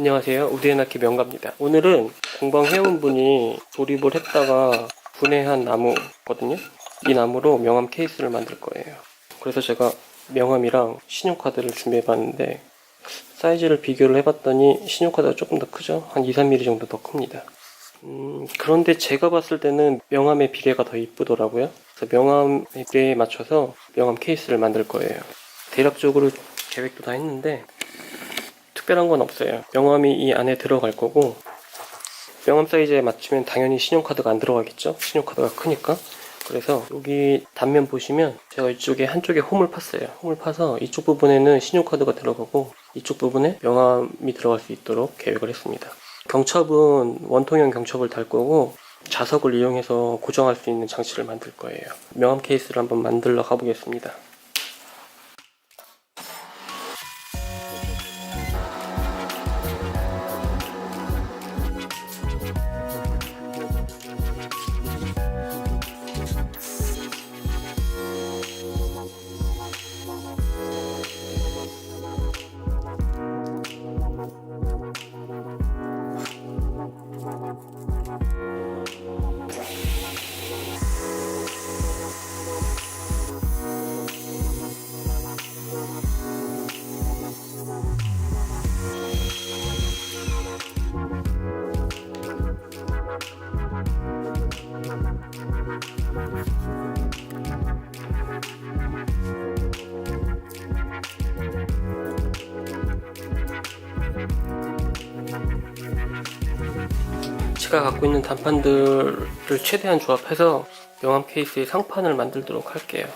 안녕하세요. 우드앤아키 명가입니다. 오늘은 공방 회원분이 조립을 했다가 분해한 나무거든요. 이 나무로 명함 케이스를 만들 거예요. 그래서 제가 명함이랑 신용카드를 준비해봤는데 사이즈를 비교를 해봤더니 신용카드가 조금 더 크죠? 한 2-3mm 정도 더 큽니다. 그런데 제가 봤을 때는 명함의 비례가 더 이쁘더라고요. 그래서 명함의 비례에 맞춰서 명함 케이스를 만들 거예요. 대략적으로 계획도 다 했는데 특별한 건 없어요. 명함이 이 안에 들어갈 거고 명함 사이즈에 맞추면 당연히 신용카드가 안 들어가겠죠? 신용카드가 크니까. 그래서 여기 단면 보시면 제가 이쪽에 한쪽에 홈을 팠어요. 홈을 파서 이쪽 부분에는 신용카드가 들어가고 이쪽 부분에 명함이 들어갈 수 있도록 계획을 했습니다. 경첩은 원통형 경첩을 달 거고 자석을 이용해서 고정할 수 있는 장치를 만들 거예요. 명함 케이스를 한번 만들러 가보겠습니다. 제가 갖고 있는 단판들을 최대한 조합해서 명함 케이스의 상판을 만들도록 할게요.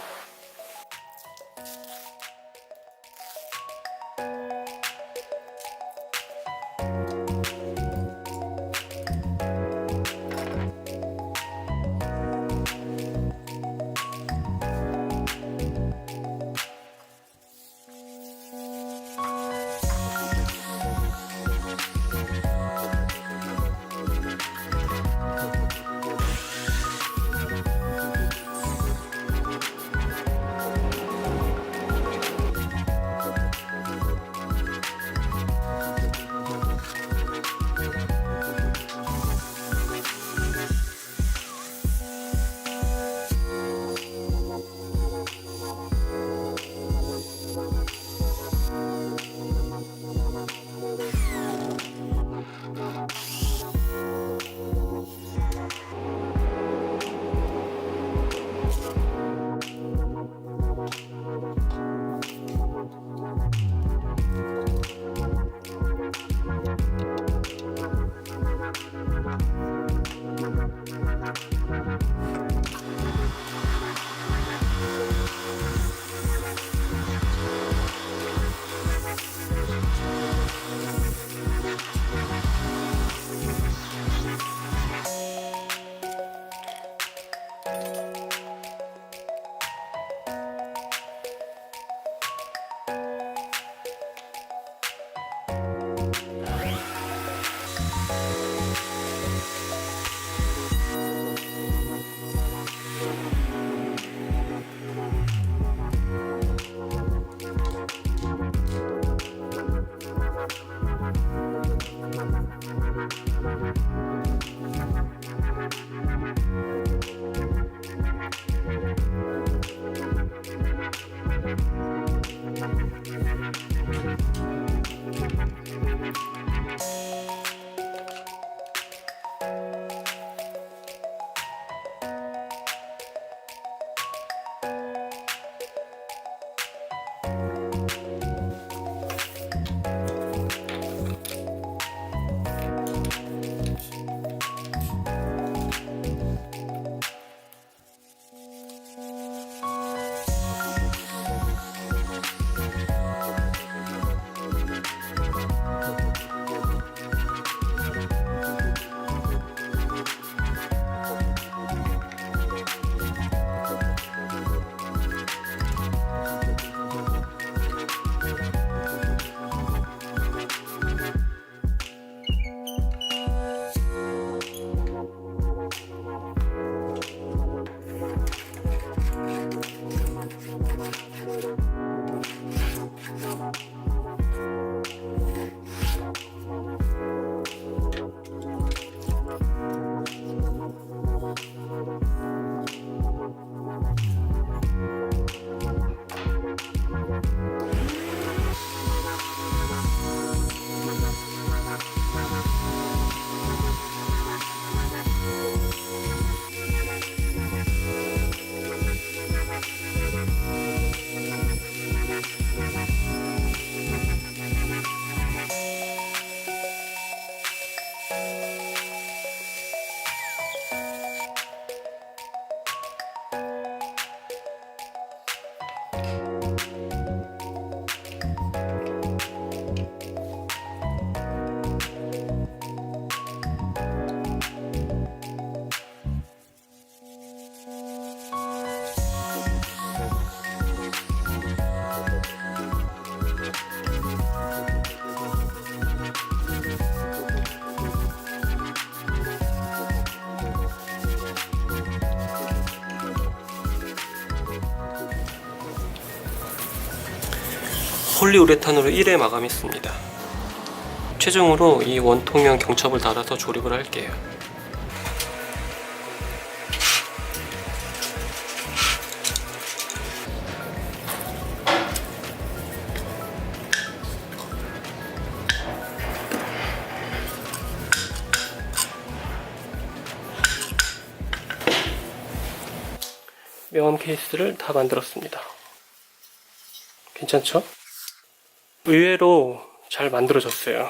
폴리우레탄으로 1회 마감했습니다. 최종으로 이 원통형 경첩을 달아서 조립을 할게요. 명암 케이스를 다 만들었습니다. 괜찮죠? 의외로 잘 만들어졌어요.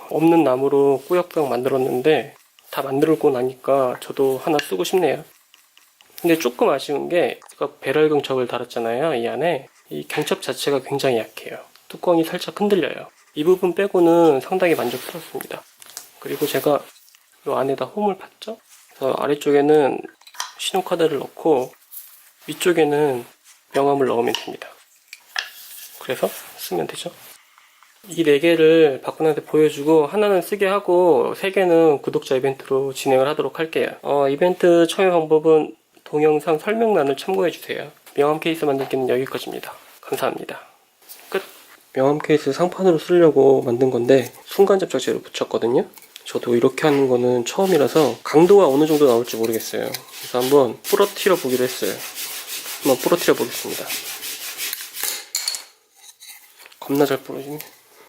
없는 나무로 꾸역꾸역 만들었는데 다 만들고 나니까 저도 하나 쓰고 싶네요. 근데 조금 아쉬운 게 제가 배럴 경첩을 달았잖아요. 이 안에 이 경첩 자체가 굉장히 약해요. 뚜껑이 살짝 흔들려요. 이 부분 빼고는 상당히 만족스럽습니다. 그리고 제가 이 안에다 홈을 팠죠. 그래서 아래쪽에는 신용카드를 넣고 위쪽에는 명암을 넣으면 됩니다. 그래서 쓰면 되죠. 이 4개를 박군한테 보여주고 하나는 쓰게 하고 3개는 구독자 이벤트로 진행을 하도록 할게요. 이벤트 참여 방법은 동영상 설명란을 참고해주세요. 명암 케이스 만들기는 여기까지입니다. 감사합니다. 끝! 명암 케이스 상판으로 쓰려고 만든 건데 순간 접착제로 붙였거든요. 저도 이렇게 하는 거는 처음이라서 강도가 어느 정도 나올지 모르겠어요. 그래서 한번 부러뜨려 보기로 했어요. 한번 부러뜨려 보겠습니다. 겁나 잘 부러지네.